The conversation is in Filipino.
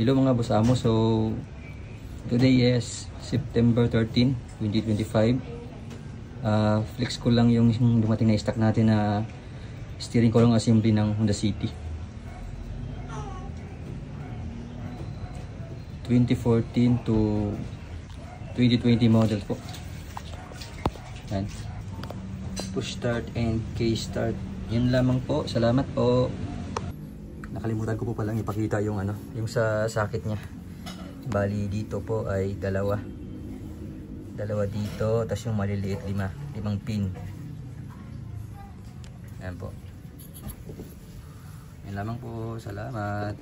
Hello mga boss amo. So today is September 13, 2025. Flex ko lang yung dumating na stock natin na steering column assembly ng Honda City 2014 to 2020 model po. Yan. Push start and case start. Yun lamang po. Salamat po. Nakalimutan ko po palang ipakita yung yung sa socket niya. Bali dito po ay dalawa dito, tapos yung maliliit limang pin. Ayan po. Yan lamang po. Salamat.